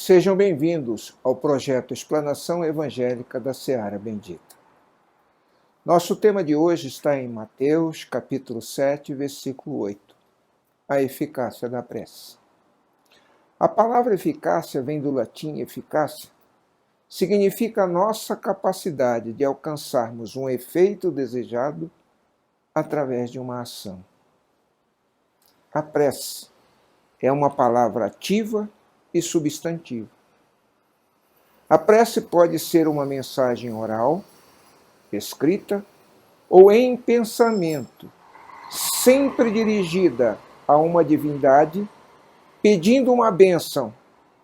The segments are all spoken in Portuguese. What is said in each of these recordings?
Sejam bem-vindos ao projeto Explanação Evangélica da Seara Bendita. Nosso tema de hoje está em Mateus, capítulo 7, versículo 8. A eficácia da prece. A palavra eficácia vem do latim eficácia. Significa a nossa capacidade de alcançarmos um efeito desejado através de uma ação. A prece é uma palavra ativa e substantivo. A prece pode ser uma mensagem oral, escrita ou em pensamento, sempre dirigida a uma divindade, pedindo uma bênção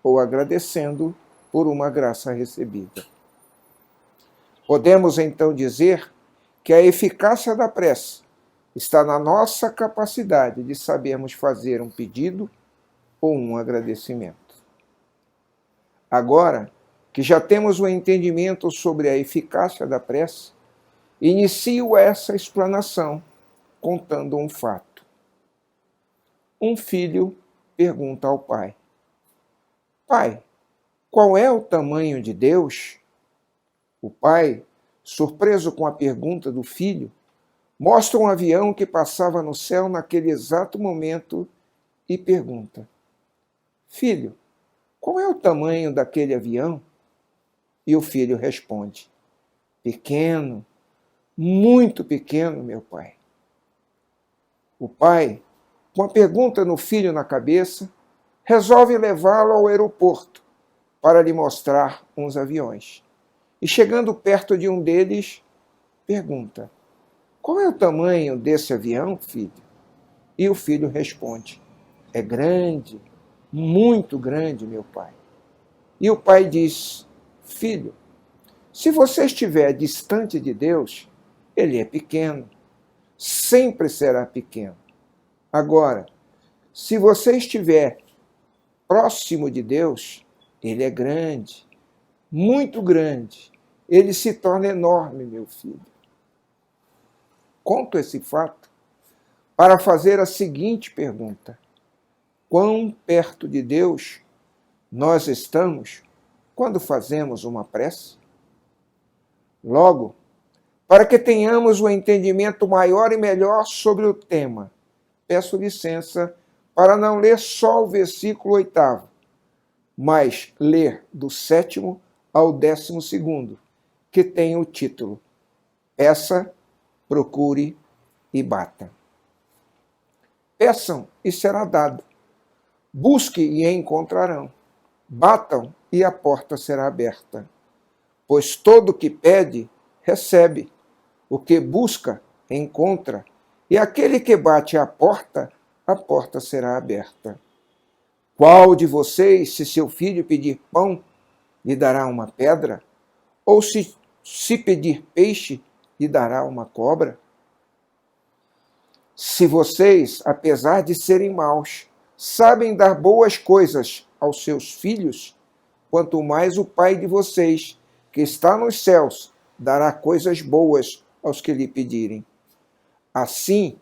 ou agradecendo por uma graça recebida. Podemos então dizer que a eficácia da prece está na nossa capacidade de sabermos fazer um pedido ou um agradecimento. Agora que já temos o entendimento sobre a eficácia da prece, inicio essa explanação contando um fato. Um filho pergunta ao pai: Pai, qual é o tamanho de Deus? O pai, surpreso com a pergunta do filho, mostra um avião que passava no céu naquele exato momento e pergunta: Filho, qual é o tamanho daquele avião? E o filho responde: Pequeno, muito pequeno, meu pai. O pai, com a pergunta no filho na cabeça, resolve levá-lo ao aeroporto para lhe mostrar uns aviões. E chegando perto de um deles, pergunta: Qual é o tamanho desse avião, filho? E o filho responde: É grande, muito grande, meu pai. E o pai diz: Filho, se você estiver distante de Deus, ele é pequeno, sempre será pequeno. Agora, se você estiver próximo de Deus, ele é grande, muito grande. Ele se torna enorme, meu filho. Conto esse fato para fazer a seguinte pergunta: quão perto de Deus nós estamos quando fazemos uma prece? Logo, para que tenhamos um entendimento maior e melhor sobre o tema, peço licença para não ler só o versículo 8º, mas ler do 7º ao 12º, que tem o título: Peça, procure e bata. Peçam e será dado. Busquem e encontrarão. Batam e a porta será aberta. Pois todo o que pede, recebe. O que busca, encontra. E aquele que bate a porta será aberta. Qual de vocês, se seu filho pedir pão, lhe dará uma pedra? Ou se pedir peixe, lhe dará uma cobra? Se vocês, apesar de serem maus, sabem dar boas coisas aos seus filhos, quanto mais o Pai de vocês, que está nos céus, dará coisas boas aos que lhe pedirem. Assim,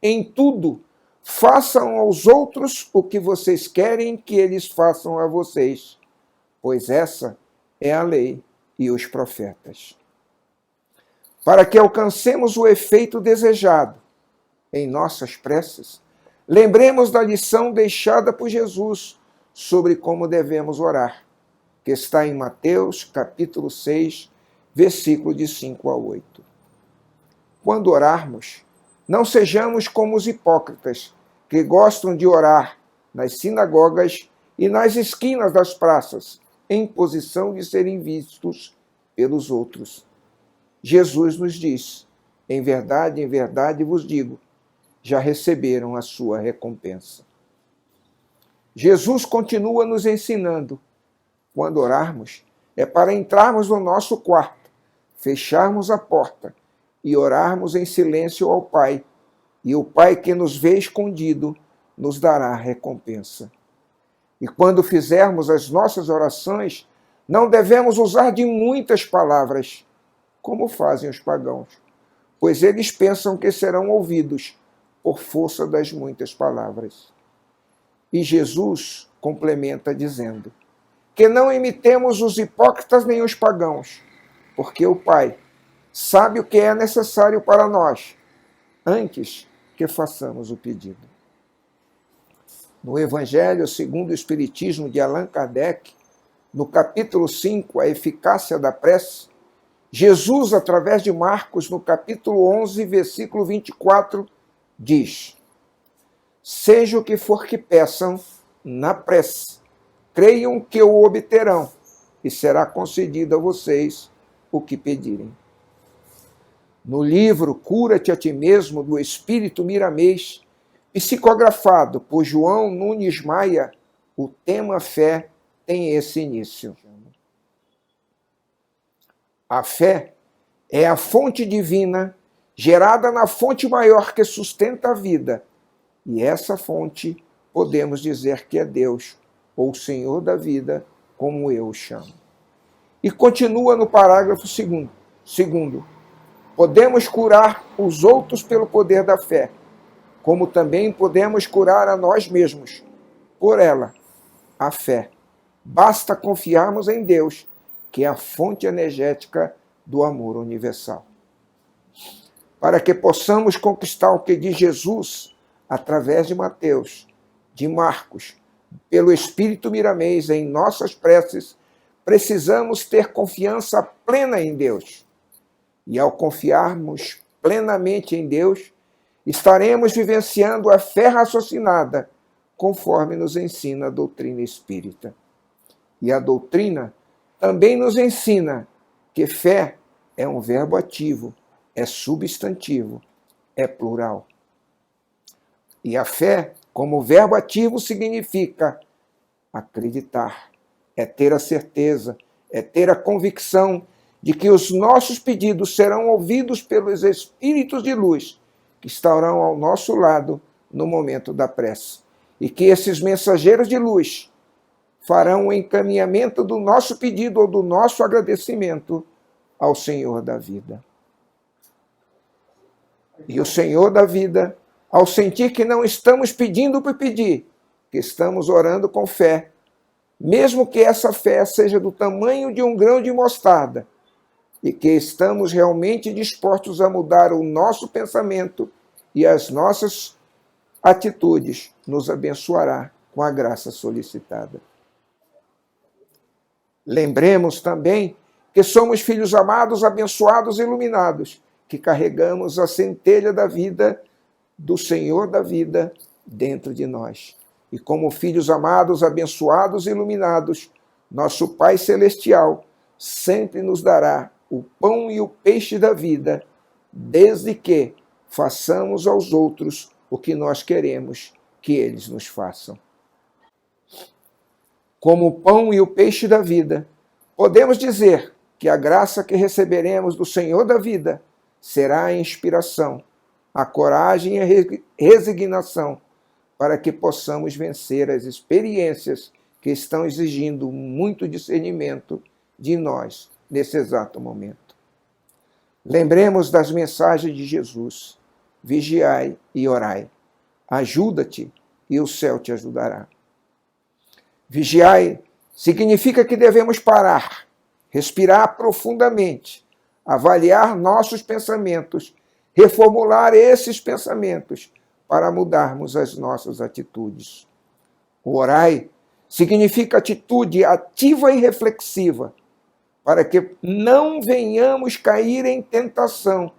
em tudo, façam aos outros o que vocês querem que eles façam a vocês, pois essa é a lei e os profetas. Para que alcancemos o efeito desejado em nossas preces, lembremos da lição deixada por Jesus sobre como devemos orar, que está em Mateus, capítulo 6, versículo de 5 a 8. Quando orarmos, não sejamos como os hipócritas, que gostam de orar nas sinagogas e nas esquinas das praças, em posição de serem vistos pelos outros. Jesus nos diz: em verdade vos digo, já receberam a sua recompensa. Jesus continua nos ensinando: quando orarmos, é para entrarmos no nosso quarto, fecharmos a porta e orarmos em silêncio ao Pai, e o Pai que nos vê escondido nos dará a recompensa. E quando fizermos as nossas orações, não devemos usar de muitas palavras, como fazem os pagãos, pois eles pensam que serão ouvidos por força das muitas palavras. E Jesus complementa dizendo: que não imitemos os hipócritas nem os pagãos, porque o Pai sabe o que é necessário para nós, antes que façamos o pedido. No Evangelho segundo o Espiritismo de Allan Kardec, no capítulo 5, a eficácia da prece, Jesus, através de Marcos, no capítulo 11, versículo 24, diz: seja o que for que peçam na prece, creiam que o obterão, e será concedido a vocês o que pedirem. No livro Cura-te a ti mesmo, do Espírito Miramês, psicografado por João Nunes Maia, o tema fé tem esse início. A fé é a fonte divina gerada na fonte maior que sustenta a vida, e essa fonte podemos dizer que é Deus, ou Senhor da vida, como eu o chamo. E continua no parágrafo segundo. Podemos curar os outros pelo poder da fé, como também podemos curar a nós mesmos, por ela, a fé. Basta confiarmos em Deus, que é a fonte energética do amor universal. Para que possamos conquistar o que diz Jesus, através de Mateus, de Marcos, pelo Espírito Miramês em nossas preces, precisamos ter confiança plena em Deus. E ao confiarmos plenamente em Deus, estaremos vivenciando a fé raciocinada, conforme nos ensina a doutrina espírita. E a doutrina também nos ensina que fé é um verbo ativo, é substantivo, é plural. E a fé, como verbo ativo, significa acreditar, é ter a certeza, é ter a convicção de que os nossos pedidos serão ouvidos pelos espíritos de luz que estarão ao nosso lado no momento da prece. E que esses mensageiros de luz farão o encaminhamento do nosso pedido ou do nosso agradecimento ao Senhor da vida. E o Senhor da vida, ao sentir que não estamos pedindo por pedir, que estamos orando com fé, mesmo que essa fé seja do tamanho de um grão de mostarda, e que estamos realmente dispostos a mudar o nosso pensamento e as nossas atitudes, nos abençoará com a graça solicitada. Lembremos também que somos filhos amados, abençoados e iluminados, que carregamos a centelha da vida do Senhor da vida dentro de nós. E como filhos amados, abençoados e iluminados, nosso Pai Celestial sempre nos dará o pão e o peixe da vida, desde que façamos aos outros o que nós queremos que eles nos façam. Como o pão e o peixe da vida, podemos dizer que a graça que receberemos do Senhor da vida será a inspiração, a coragem e a resignação para que possamos vencer as experiências que estão exigindo muito discernimento de nós nesse exato momento. Lembremos das mensagens de Jesus: vigiai e orai. Ajuda-te e o céu te ajudará. Vigiai significa que devemos parar, respirar profundamente, avaliar nossos pensamentos, reformular esses pensamentos para mudarmos as nossas atitudes. O orai significa atitude ativa e reflexiva, para que não venhamos cair em tentação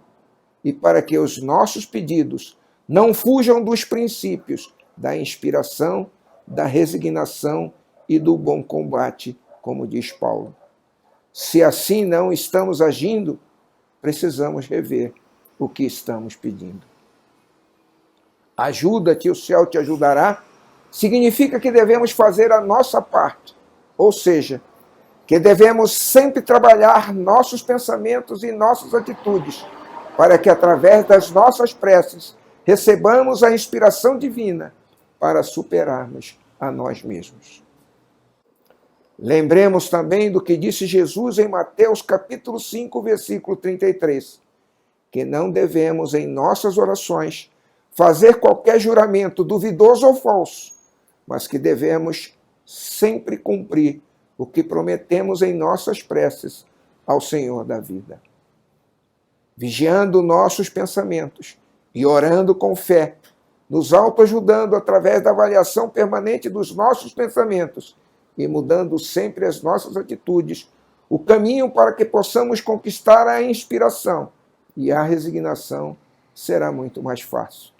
e para que os nossos pedidos não fujam dos princípios da inspiração, da resignação e do bom combate, como diz Paulo. Se assim não estamos agindo, precisamos rever o que estamos pedindo. Ajuda-te, o céu te ajudará, significa que devemos fazer a nossa parte, ou seja, que devemos sempre trabalhar nossos pensamentos e nossas atitudes, para que através das nossas preces recebamos a inspiração divina para superarmos a nós mesmos. Lembremos também do que disse Jesus em Mateus capítulo 5, versículo 33, que não devemos em nossas orações fazer qualquer juramento duvidoso ou falso, mas que devemos sempre cumprir o que prometemos em nossas preces ao Senhor da vida. Vigiando nossos pensamentos e orando com fé, nos autoajudando através da avaliação permanente dos nossos pensamentos e mudando sempre as nossas atitudes, o caminho para que possamos conquistar a inspiração e a resignação será muito mais fácil.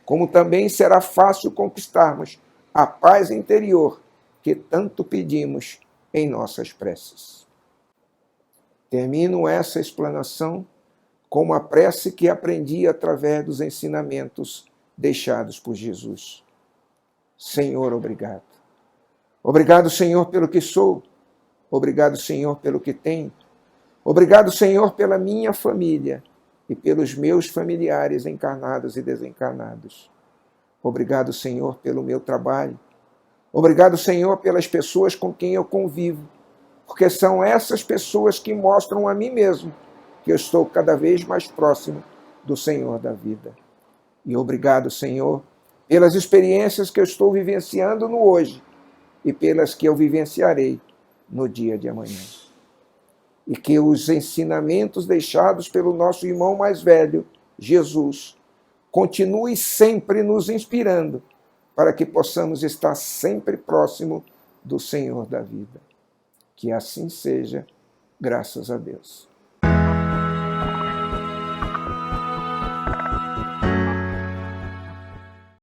Como também será fácil conquistarmos a paz interior que tanto pedimos em nossas preces. Termino essa explanação com uma prece que aprendi através dos ensinamentos deixados por Jesus. Senhor, obrigado. Obrigado, Senhor, pelo que sou. Obrigado, Senhor, pelo que tenho. Obrigado, Senhor, pela minha família e pelos meus familiares encarnados e desencarnados. Obrigado, Senhor, pelo meu trabalho. Obrigado, Senhor, pelas pessoas com quem eu convivo, porque são essas pessoas que mostram a mim mesmo que eu estou cada vez mais próximo do Senhor da vida. E obrigado, Senhor, pelas experiências que eu estou vivenciando no hoje e pelas que eu vivenciarei no dia de amanhã. E que os ensinamentos deixados pelo nosso irmão mais velho, Jesus, continue sempre nos inspirando para que possamos estar sempre próximo do Senhor da vida. Que assim seja, graças a Deus.